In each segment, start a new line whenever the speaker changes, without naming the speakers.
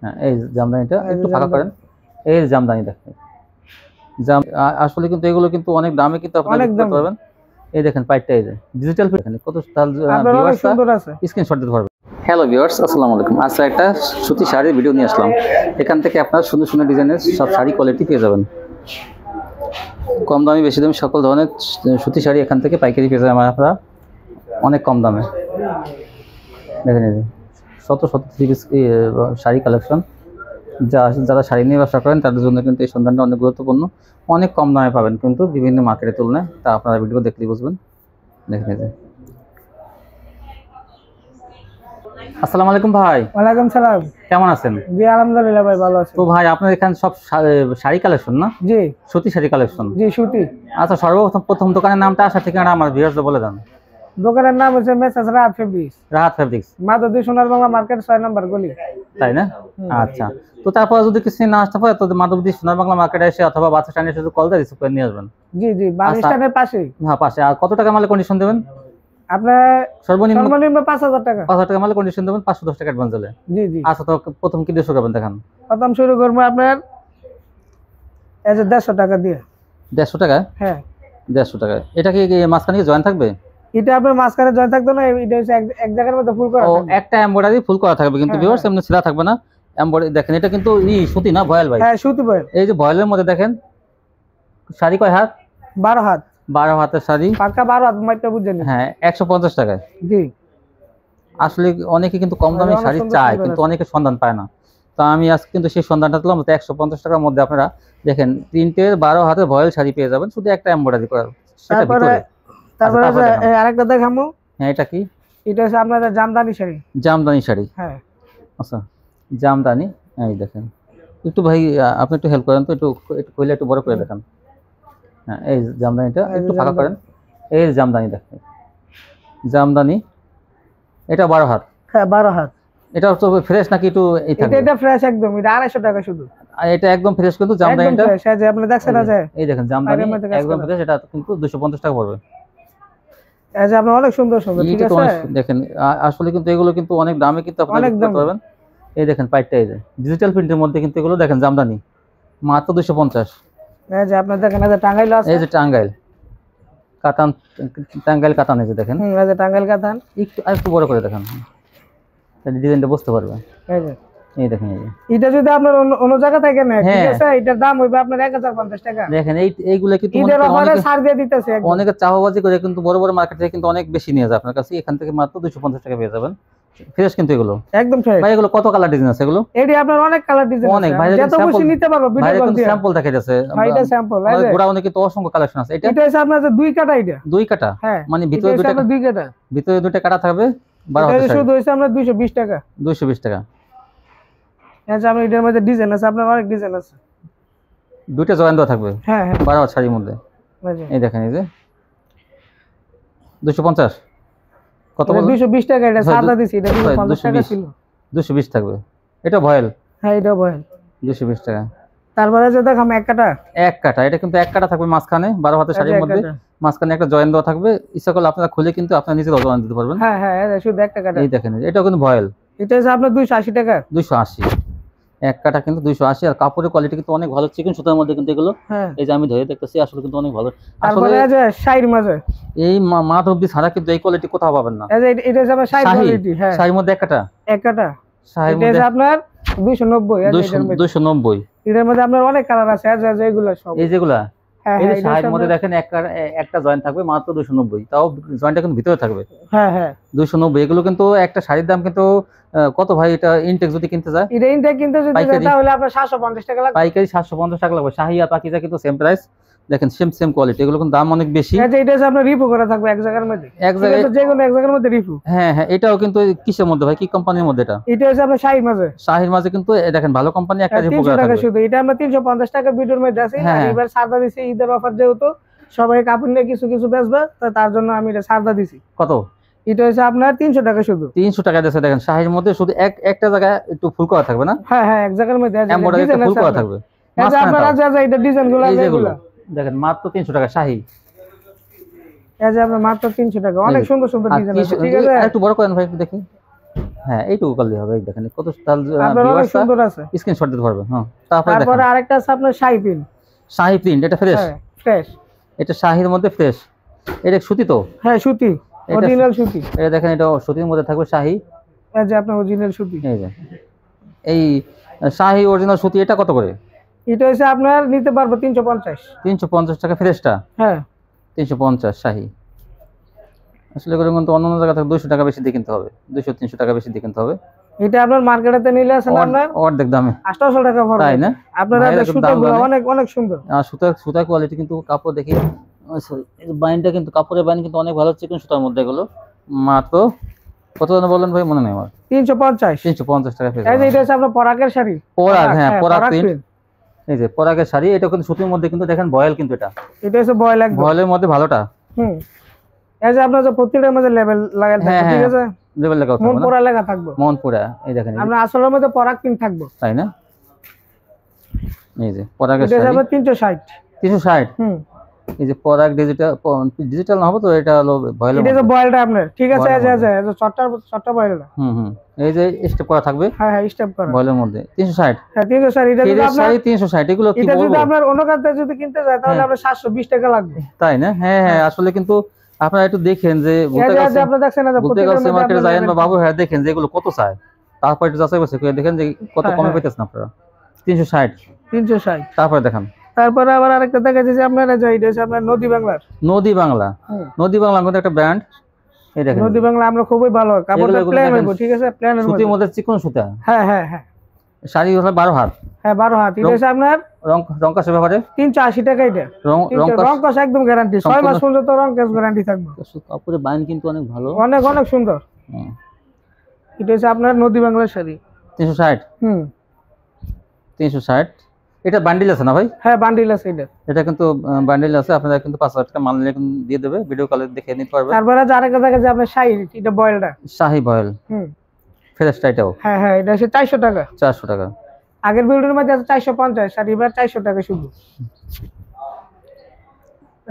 হ্যাঁ, এই জামদানিটা একটু ফাঁকা করেন। এই জামদানি দেখেন, আসলে কিন্তু এগুলো কিন্তু অনেক দামে কিন্তু আপনারা বিক্রি করতে পারবেন। এই দেখেন পাইপটা, এই যে ডিজিটাল ফিট, দেখেন কত সুন্দর আছে, স্ক্রিনশট দিতে পারবেন। হ্যালো ভিউয়ার্স, আসসালামু আলাইকুম। আজকে একটা সুতি শাড়ির ভিডিও নিয়ে আসলাম। এখান থেকে আপনারা সুন্দর সুন্দর ডিজাইনের সব শাড়ি কোয়ালিটি পেয়ে যাবেন। কম দামি বেশি দামি সকল ধরনের সুতি শাড়ি এখান থেকে পাইকারি পেয়ে যাবেন আপনারা অনেক কম দামে। দেখেন এই শত শত শাড়ি কালেকশন, যারা শাড়ি নিয়ে ব্যবসা করেন তাদের জন্য কিন্তু এই সন্ধানটা অনেক গুরুত্বপূর্ণ। অনেক কম দামে পাবেন কিন্তু বিভিন্ন মার্কেটের তুলনায়, তা আপনারা ভিডিও দেখলেই বুঝবেন। দেখেন এই যে। আসসালামু আলাইকুম ভাই।
ওয়ালাইকুম সালাম।
কেমন আছেন?
জি আলহামদুলিল্লাহ ভাই, ভালো আছি।
তো ভাই আপনার এখানে সব শাড়ি কালেকশন না?
জি
সুতি শাড়ি কালেকশন।
জি সুতি।
আচ্ছা, সর্বপ্রথম দোকানের নামটা, আসার ঠিকানা আমার ভিউয়ারদের বলে দেন।
দোকানের নাম হচ্ছে মেসাজ রাহাত ফেব্রিক্স।
রাহাত ফেব্রিক্স,
মাধবদী সোনার বাংলা মার্কেট 6 নম্বর গলি,
তাই না? আচ্ছা, তো তারপর যদি কিছু না আসতে পারে তো মাধবদী সোনার বাংলা মার্কেটে এসে অথবা বাস স্ট্যান্ডে এসে কল দিয়ে রিসিভ করে নিয়ে আসবেন।
জি জি, বাস স্ট্যান্ডের পাশে।
হ্যাঁ, পাশে। আর কত টাকা মালে কন্ডিশন দেবেন?
আপনার সর্বনিম্ন 5000 টাকা।
5000 টাকা মালে কন্ডিশন দেবেন, 510 টাকা অ্যাডভান্স দিলে।
জি জি।
আচ্ছা, তো প্রথম কি দিয়ে শুরু করবেন দেখান?
প্রথম শুরু করব আপনার এই যে 150 টাকা দিয়ে।
150 টাকা?
হ্যাঁ
150 টাকা। এটা কি মাঝখানে কি জয়েন থাকবে?
এটা আপনার মাঝখানে জয়েন থাকবে না, এটা হচ্ছে এক জায়গার মধ্যে ফুল করা থাকবে।
একটা এমব্রয়ডারি ফুল করা থাকবে কিন্তু ভিউয়ার্স, এমনি ছিলা থাকবে না। এমব্রয়ডারি দেখেন, এটা কিন্তু সুতি না, ভয়েল ভাই?
হ্যাঁ সুতি ভয়েল।
এই যে ভয়েলের মধ্যে দেখেন শাড়ি কয় হাত?
12 হাত।
12 হাতের শাড়ি,
পাক্কা 12 হাত, মাইটা বুঝছেন?
হ্যাঁ 150 টাকায়।
জি।
আসলে অনেকে কিন্তু কম দামি শাড়ি চায় কিন্তু অনেকে সন্ধান পায় না, তো আমি আজকে কিন্তু সেই সন্ধানটা দিলাম। 150 টাকার মধ্যে আপনারা দেখেন প্রিন্টের 12 হাতের ভয়েল শাড়ি পেয়ে যাবেন, শুধু একটা এমব্রয়ডারি করা।
তারপরে আরেকটা দেখামু।
হ্যাঁ, এটা কি?
এটা হচ্ছে আপনাদের জামদানি শাড়ি।
জামদানি শাড়ি,
হ্যাঁ।
আচ্ছা জামদানি। এই দেখেন, একটু ভাই আপনি একটু হেল্প করেন তো, একটু কইলে একটু বড় করে দেখান। হ্যাঁ, এই জামদানিটা একটু ফাঁকা করেন। এই জামদানি দেখেন, জামদানি। এটা 12 হাত?
হ্যাঁ 12 হাত।
এটা তো ফ্রেশ নাকি একটু এই থাকে?
এটা ফ্রেশ একদম, এটা 250 টাকা শুধু।
আর এটা একদম ফ্রেশ কিন্তু জামদানিটা।
একদম ফ্রেশ, এই যে আপনি দেখছেন না যে
এই দেখেন জামদানি একদম ফ্রেশ, এটা কিন্তু 250 টাকা পড়বে।
এই যে আপনি অনেক সুন্দর সুন্দর, ঠিক আছে?
দেখেন আসলে কিন্তু এগুলো কিন্তু অনেক দামে কিন্তু আপনারা বিক্রি করতে পারবেন। এই দেখেন পাইপটা, এই যে ডিজিটাল প্রিন্টের মধ্যে কিন্তু এগুলো দেখেন জামদানি মাত্র 250।
এই যে আপনি দেখেন, এই যে টাঙ্গাইল আছে, এই
যে টাঙ্গাইল কাতান, টাঙ্গাইল কাতান, এই যে দেখেন।
এই যে টাঙ্গাইল কাতান।
একটু বড় করে দেখান, তাহলে ডিজাইনটা বুঝতে পারবেন।
এই যে
এই দেখেন, এই যে
এটা যদি আপনার অন্য জায়গা থেকে নেয়, ঠিক আছে, এটার দাম হইবে আপনার 1050 টাকা।
দেখেন এইগুলো কিন্তু
অনেকে ছাড় দিয়ে দিতেছে,
অনেকে চাওয়াবাজি করে কিন্তু বড় বড় মার্কেট থেকে কিন্তু অনেক বেশি নিয়ে যায় আপনার কাছে। এখান থেকে মাত্র 250 টাকা পেয়ে যাবেন, ফ্রেশ কিন্তু এগুলো
একদম ফ্রেশ।
ভাই এগুলো কত কালার ডিজাইন আছে? এগুলো
এডি আপনার অনেক কালার ডিজাইন আছে,
অনেক ভাই,
যত খুশি নিতে পারো। ভিডিও কল দিয়ে
স্যাম্পল দেখা যাচ্ছে,
ভাই এটা স্যাম্পল। এই যে
গোড়া অনেক কিন্তু অসংখ্য কালেকশন আছে। এটা
হচ্ছে আপনার যে 2 কাটা, এটা
2 কাটা।
হ্যাঁ,
মানে ভিতরে 2
কাটা,
ভিতরে 2টা কাটা থাকবে। 12 হাতের
শুধু হইছে আমরা 220 টাকা।
220 টাকা।
আচ্ছা, আমরা এটার মধ্যে ডিজাইন আছে, আপনার অনেক ডিজাইন আছে।
2টা জয়েন দেওয়া থাকবে।
হ্যাঁ হ্যাঁ
12 হাত শাড়ির মধ্যে। এই দেখেন, এই যে 250 কত বল?
220 টাকা। এটা সাদা দিছি, এটা 250 টাকা ছিল।
220 থাকবে। এটা ভয়েল?
হ্যাঁ এটা ভয়েল,
220 টাকা।
তারপরে যে দেখাম এক কাটা।
এক কাটা, এটা কিন্তু এক কাটা থাকবে মাঝখানে 12 হাতের শাড়ির মধ্যে। মাঝখানে একটা জয়েন দেওয়া থাকবে, ইচ্ছা করলে আপনারা খুলে কিন্তু আপনারা নিজে জয়েন দিতে পারবেন।
হ্যাঁ হ্যাঁ, এটা শুধু একটা কাটা।
এই দেখেন, এটাও কিন্তু ভয়েল।
এটা হচ্ছে আপনার 280 টাকা।
280 এক কাটা কিন্তু 280। আর কাপড়ের কোয়ালিটি কিন্তু অনেক ভালো, চিকন সুতার মধ্যে কিন্তু এগুলো। এই যে আমি ধরে দেখতেছি, আসলে কিন্তু অনেক ভালো।
তারপরে এই যে শাড়ির মাঝে এই
মাধবদী ছাড়া কিন্তু এই কোয়ালিটি কোথাও পাবেন না।
এই যে এটা হচ্ছে আপনার শাড়ি কোয়ালিটি। হ্যাঁ,
শাড়ির মধ্যে এক কাটা।
এক কাটা শাড়ির মধ্যে এটা আপনার 290।
290
এর মধ্যে আপনার অনেক কালার আছে। এই যে এগুলো সব,
এই যেগুলা,
হ্যাঁ
এই যে শাড়ির মধ্যে দেখেন একটা জয়েন থাকবে মাত্র 290, তাও জয়েনটা কিন্তু ভিতরে থাকবে।
হ্যাঁ হ্যাঁ
290। এগুলো কিন্তু একটা শাড়ির দাম কিন্তু কত ভাই? এটা ইনটেক যদি কিনতে যায়,
এটা ইনটেক কিনতে যদি যায় তাহলে আপনার 750 টাকা লাগবে।
পাইকারি 750 টাকা লাগবে। শাহী আর পাকিজা কিন্তু সেম প্রাইস, দেখেন সেম কোয়ালিটি। এগুলো কিন্তু দাম অনেক বেশি।
আচ্ছা, এটা হচ্ছে আপনার রিপু করা থাকবে এক জায়গার মধ্যে, এক জায়গায়, যে কোনো এক জায়গার মধ্যে রিপু।
হ্যাঁ হ্যাঁ, এটাও কিন্তু কিসের মধ্যে ভাই, কি কোম্পানির মধ্যে? এটা
হচ্ছে আপনার শাহীর মাঝে।
শাহীর মাঝে কিন্তু দেখেন ভালো কোম্পানি, একটা রিপু করা থাকবে
শুধু। এটা আমরা 350 টাকা ভিডিওর মধ্যে আছে। আর এবার সাদা দিছি, ঈদের অফার যেহেতু সবাই কাপড় নিয়ে কিছু কিছু বেচবে, তো তার জন্য আমি এটা সাদা দিছি।
কত?
এটা হচ্ছে আপনার 300 টাকা শুধু।
300 টাকা দিয়েছে। দেখেন শাহীর মধ্যে শুধু একটা জায়গায় একটু ফুল করা থাকবে না?
হ্যাঁ হ্যাঁ, এক জায়গার মধ্যে
ফুল করা থাকবে।
এটা ডিজাইনগুলো
দেখেন মাত্র 300 টাকা শাহী।
এই যে আপনার মাত্র 300 টাকা। অনেক সুন্দর সুন্দর ডিজাইন আছে, ঠিক আছে?
একটু বড় করেন ভাই, একটু দেখি। হ্যাঁ এইটুকু করলেই হবে। এই দেখেন কত তাল
আপনার অনেক সুন্দর আছে,
স্ক্রিনশট দিতে পারবেন। হ্যাঁ তারপরে
তারপরে আরেকটা আছে আপনার শাহী প্রিন্ট।
শাহী প্রিন্ট, এটা ফ্রেশ?
হ্যাঁ ফ্রেশ,
এটা শাহীর মধ্যে ফ্রেশ। এটা সুতি তো?
হ্যাঁ সুতি, অরিজিনাল সুতি।
এটা দেখেন এটা সুতির মধ্যে থাকবে শাহী,
এই যে আপনার অরিজিনাল সুতি।
এই যে এই শাহী অরিজিনাল সুতি, এটা কত করে?
এটা হচ্ছে আপনার নিতে পারবো 350।
350 টাকা ফ্রেশটা?
হ্যাঁ
350 শাহী। আসলে এগুলো কিন্তু অন্য জায়গা থেকে 200 টাকা বেশি দিয়ে কিনতে হবে, 200-300 টাকা বেশি দিয়ে কিনতে হবে।
এটা আপনার মার্কেটে নিলে আছে না আপনার
অর্ধেক দামে
800 টাকা পড়বে,
তাই না?
আপনারা সুতাগুলো অনেক অনেক সুন্দর।
আর সুতা কোয়ালিটি কিন্তু কাপড় দেখি, সরি বাইনটা কিন্তু কাপড়ের বাইন কিন্তু অনেক ভালো, চিকন সুতার মধ্যে এগুলো। মাত্র কত দাম বলেন ভাই? মনে নেই আমার।
350।
350 টাকা ফ্রেশ।
এই যে এটা হচ্ছে আপনার পরাগের শাড়ি,
পরাগ, হ্যাঁ পরাগ প্রিন্ট। এই যে পরাগের শাড়ি, এটা কিন্তু সুতির মধ্যে কিন্তু দেখেন বয়েল, কিন্তু এটা
হচ্ছে বয়েল, একদম
বয়েলের মধ্যে ভালোটা।
এই যে আপনার যে প্রত্যেকটার মধ্যে লেভেল লাগানো থাকবে, ঠিক আছে?
লেভেল লাগা থাকবে,
মন পোড়া লেখা থাকবে,
মন পোড়া। এই দেখেন
আমরা আসলের মধ্যে পরাগ প্রিন্ট থাকবে,
তাই না? এই যে পরাগের
এটা
শাড়ি
হবে 360।
360। এই যে পরাগ ডিজিটাল না হবে তো, এটা হলো বয়েল।
এটা যে বয়েলটা আপনার, ঠিক আছে? এই যে চট্টা বয়েলটা।
এই যে স্টেপ করা থাকবে,
হ্যাঁ হ্যাঁ স্টেপ করা,
বয়েলের মধ্যে 360।
হ্যাঁ 360। এটা যদি আপনার
360, এগুলো কি
এটা
বলবো?
যদি আপনার অন্য কাছে যদি কিনতে যায় তাহলে আপনার 720 টাকা লাগবে,
তাই না? হ্যাঁ হ্যাঁ আসলে কিন্তু আপনারা একটু দেখেন যে
আপনারা দেখছেন না যে
প্রত্যেকটা মার্কেটে যায় না বাবু, হ্যাঁ দেখেন যে এগুলো কত চায়, তারপর একটু যাচাই বাছাই করে দেখেন যে কত কমে পাইতেছেন আপনারা। 360। তারপরে দেখেন,
তারপরে আবার আরেকটা দেখা যাচ্ছে আপনার, এটা হচ্ছে আপনার নদী বাংলার।
নদী বাংলা, নদী বাংলা মধ্যে একটা ব্র্যান্ড। এই দেখেন
নদী বাংলা আমরা খুবই ভালো, কাপড়টা প্লেন হইবো, ঠিক আছে? প্লেনের মধ্যে,
সুতির মধ্যে চিকন সুতা।
হ্যাঁ হ্যাঁ হ্যাঁ।
শাড়ি হলো 12 হাত।
হ্যাঁ 12 হাত। এটা হচ্ছে আপনার
রং কাশের ব্যাপারে
380 টাকা। এটা রং কাশ একদম গ্যারান্টি, 6 মাস পর্যন্ত রং কাশ গ্যারান্টি থাকবে।
কাপড়ের বাইন কিন্তু অনেক ভালো,
অনেক অনেক সুন্দর। এটা হচ্ছে আপনার নদী বাংলার শাড়ি।
360। 360। এটা বান্ডিল আছে না ভাই?
হ্যাঁ বান্ডিল আছে। এটা
কিন্তু বান্ডিল আছে, আপনারা কিন্তু 5000 টাকা মাল নিলে দিয়ে দেবে, ভিডিও কলে দেখে নিতে পারবেন।
তারপরে আরেকটা দেখা যায় আপনার শাড়ি, এটা বয়েলটা,
শাহী বয়েল ফ্রেশটা। এটাও
হ্যাঁ হ্যাঁ, এটা হচ্ছে 400 টাকা।
400 টাকা।
আগের ভিডিওর মধ্যে আছে 450, আর এবার 400 টাকা শুধু।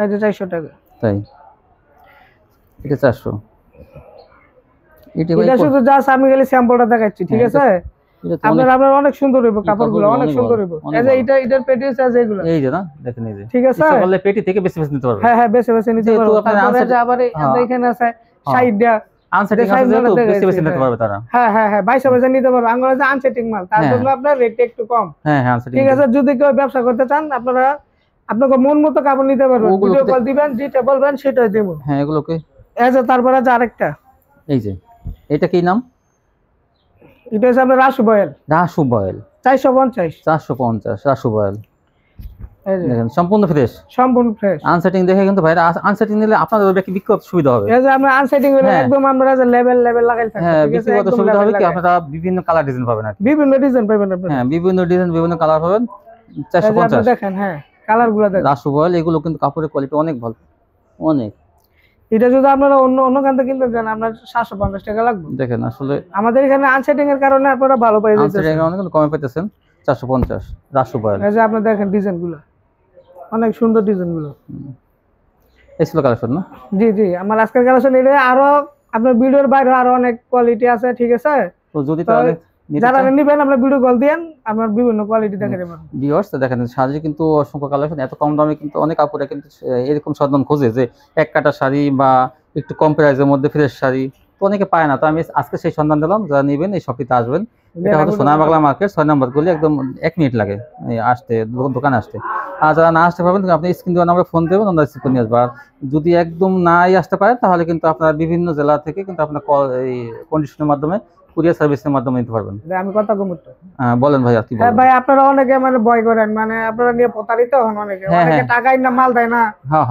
এই যে 400 টাকা।
তাই এটা 400।
এটা শুধু জাস্ট আমি খালি স্যাম্পলটা দেখাচ্ছি, ঠিক আছে? আপনার অনেক সুন্দর হইব, কাপড়গুলো অনেক সুন্দর হইব। এই যে এটার পেটি আছে এগুলো, এই যে না দেখেন, এই যে ঠিক আছে, ইচ্ছা করলে পেটি থেকে বেশি বেশি নিতে পারবেন। হ্যাঁ হ্যাঁ বেশি বেশি নিতে পারবেন। তারপরে যে আবার এখানে আছে সাইডটা আনসেটিং আছে, যেহেতু বেশি বেশি নিতে পারবে তারা। হ্যাঁ হ্যাঁ হ্যাঁ 22 নিতে পারবে। আঙ্গুলে যে আনসেটিং মাল, তার জন্য আপনার রেট একটু কম। হ্যাঁ হ্যাঁ ঠিক আছে। যদি কেউ ব্যবসা করতে চান, আপনারা আপনাকে মন মতো কাপড় নিতে পারবেন, ভিডিও কল দিবেন, যেটা বলবেন সেটাই দেব। হ্যাঁ এগুলোকে এই যে তারপরে যে আরেকটা, এই যে এটা কি নাম? এটা হচ্ছে আপনার রাসু বয়েল। রাসু বয়েল 450 রাসু বয়েল। এই যে দেখেন সম্পূর্ণ ফ্রেশ, সম্পূর্ণ ফ্রেশ। আনসেটিং দেখে কিন্তু ভাই, আনসেটিং নিলে আপনাদের বিক্রি সুবিধা হবে। এই যে আমরা আনসেটিং হলে একদম আমরা যে লেভেল লাগাই থাকি, হ্যাঁ বিক্রি করতে সুবিধা হবে কি, আপনারা বিভিন্ন কালার ডিজাইন পাবেন, আর বিভিন্ন ডিজাইন পাবেন আপনারা। হ্যাঁ বিভিন্ন ডিজাইন, বিভিন্ন কালার পাবেন। 450 দেখেন, হ্যাঁ কালারগুলো দেখেন। রাসু বয়েল এগুলো কিন্তু কাপড়ের কোয়ালিটি অনেক ভালো, অনেক। এটা যদি আপনারা অন্য কান থেকে কিনতে যান, আপনার 750 টাকা লাগবে। দেখেন আসলে আমাদের এখানে আনসেটিং এর কারণে আপনারা ভালো পাই যাচ্ছেন, আনসেটিং এর অনেক কমে পাইতেছেন। 450 রাসু বয়েল। এই যে আপনি দেখেন ডিজাইনগুলো, অনেক সুন্দর ডিজাইনগুলো। এই ছিল কালেকশন না? জি জি, আমার আজকের কালেকশন এটা। আরো আপনার ভিডিওর বাইরে আরো অনেক কোয়ালিটি আছে, ঠিক আছে? তো যদি যারা নেবেন আপনারা ভিডিও কল দেন, আপনার বিভিন্ন কোয়ালিটি দেখে দেবেন। ভিউয়ার্স দেখেন শাড়ি কিন্তু অসংখ্য কালেকশন, এত কম দামে কিন্তু অনেক আপুরা কিন্তু এরকম সন্ধান খোঁজে যে এক কাটা শাড়ি বা একটু কম প্রাইসের মধ্যে ফ্রেশ শাড়ি, তো অনেকে পায় না। তো আমি আজকে সেই সন্ধান দিলাম, যারা নেবেন এই শপিতে আসবেন। এটা হচ্ছে সোনা বাংলা মার্কেট 6 নম্বর গলি, একদম 1 মিনিট লাগে আসতে, দোকানে আসতে। আর যারা না আসতে পারবেন, আপনি স্ক্রিন দেওয়া নাম্বারে ফোন দেবেন, আমরা রিসিভ করে নিয়ে আসবো। আর যদি একদম নাই আসতে পারেন, তাহলে কিন্তু আপনারা বিভিন্ন জেলা থেকে কিন্তু আপনার এই কন্ডিশনের মাধ্যমে, কুরিয়ার সার্ভিসের মাধ্যমে নিতে পারবেন। আমি কথা কম বলেন ভাই, কি বলেন? ভাই আপনারা অনেকে মানে ভয় করেন, মানে আপনারা নিয়ে প্রতারিত হন অনেকে, অনেকে টাকাই না মাল দেয় না,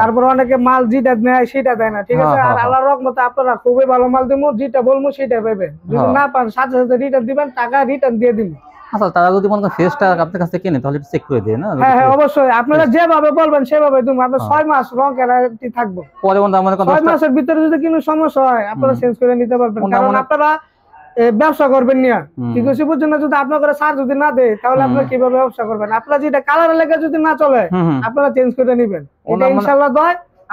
তারপর অনেকে মাল যেটা নেয় সেটা দেয় না, ঠিক আছে? আর আল্লাহর রহমতে আপনারা খুবই ভালো মাল দিমু, যেটা বলবো সেটা পাবেন। যদি না পান সাথে সাথে রিটার্ন দিবেন, টাকা রিটার্ন দিয়ে দিন। আচ্ছা তারা যদি মনে করেন ফেসটা আপনার কাছে কিনে, তাহলে চেক করে দেন না? হ্যাঁ হ্যাঁ অবশ্যই, আপনারা যেভাবে বলবেন সেভাবে দিমু। আপনার 6 মাস রং গ্যারান্টি থাকবে। পরে মনে করেন 6 মাসের ভিতরে যদি কোনো সমস্যা হয়, আপনারা চেঞ্জ করে নিতে পারবেন। কারণ আপনারা ব্যবসা করবেন না, ঠিক আছে? বুঝছেন না? যদি আপনার সার যদি না দেয়, তাহলে আপনারা কিভাবে ব্যবসা করবেন? আপনারা যেটা কালার লেগে যদি না চলে, আপনারা চেঞ্জ করে নেবেন। এটা ইনশাআল্লাহ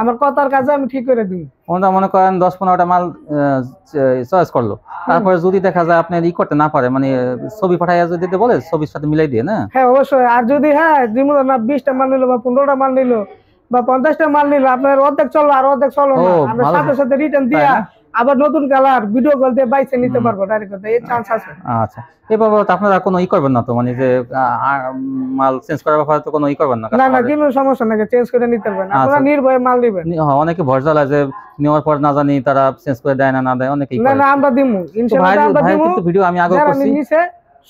আমার কথার কাজে আমি ঠিক করে দিই।
ওনারা মনে করেন 10-15টা মাল চয়েস করলো, তারপরে যদি দেখা যায় আপনি ই করতে না পারে, মানে ছবি পাঠাইয়া যদি দিতে বলে ছবির সাথে মিলাই দিয়ে না।
হ্যাঁ অবশ্যই। আর যদি না 20টা মাল নিলো বা 15টা মাল নিলো বা 50টা মাল নিলো, আপনার অর্ধেক চললো আর অর্ধেক চলো না, আমরা সাথে সাথে রিটার্ন দিয়া আবার নতুন কালার ভিডিও কল দিয়ে বাইসে নিতে পারবো ডাইরেক্ট, এই চান্স আছে।
আচ্ছা, এভাবে তো আপনারা কোনো ই করবেন না তো, মানে যে মাল চেঞ্জ করার ব্যাপারে তো কোনো ই করবেন না?
না না, কোনো সমস্যা নাই, চেঞ্জ করে নিতে পারবেন আপনারা, নির্ভয়ে মাল দিবেন।
অনেকে ভয় জ্বালায় যে নেওয়ার পর না জানি তারা চেঞ্জ করে দেয় না দেয়, অনেকেই
না না, আমরা দিমু ইনশাআল্লাহ, আমরা দিমু।
কিন্তু ভিডিও আমি আগে করছি,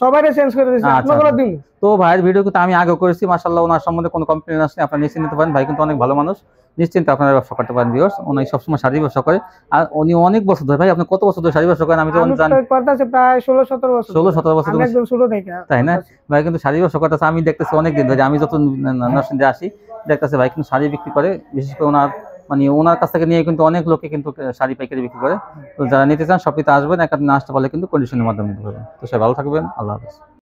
সবাইরে চেঞ্জ করে দিয়েছি, আপনারা দিমু।
তো ভাইয়ের ভিডিও কিন্তু আমি আগে করেছি, মাশাআল্লাহ, ওনার সম্বন্ধে কোনো কমপ্লেইন আসেনি, আপনারা নিশ্চিন্তে নিতে পারেন। ভাই কিন্তু অনেক ভালো মানুষ, নিশ্চিন্তে আপনারা ব্যবসা করতে পারেন ভিউয়ার্স। উনি সবসময় শাড়ি ব্যবসা করে, আর উনি অনেক বছর ধরে। ভাই আপনি কত বছর ধরে শাড়ি ব্যবসা করেন? আমি তো জানি
করতেছি প্রায় 16-17 বছর।
16-17 বছর
একদম শুরু থেকে,
তাই না? ভাই কিন্তু শাড়ি ব্যবসা করতেছে, আমি দেখতেছি অনেক দিন ধরে। আমি যত নরসিংদীতে আসি দেখতেছি ভাই কিন্তু শাড়ি বিক্রি করে, বিশেষ করে ওনার মানে ওনার কাছ থেকে নিয়ে কিন্তু অনেক লোকে কিন্তু শাড়ি পাইকারি বিক্রি করে। তো যারা নিতে চান সবকিছু আসবেন, একটা না আসতে পারলে কিন্তু কন্ডিশনের মাধ্যমে নিতে পারবেন। তো সবাই ভালো থাকবেন, আল্লাহ হাফেজ।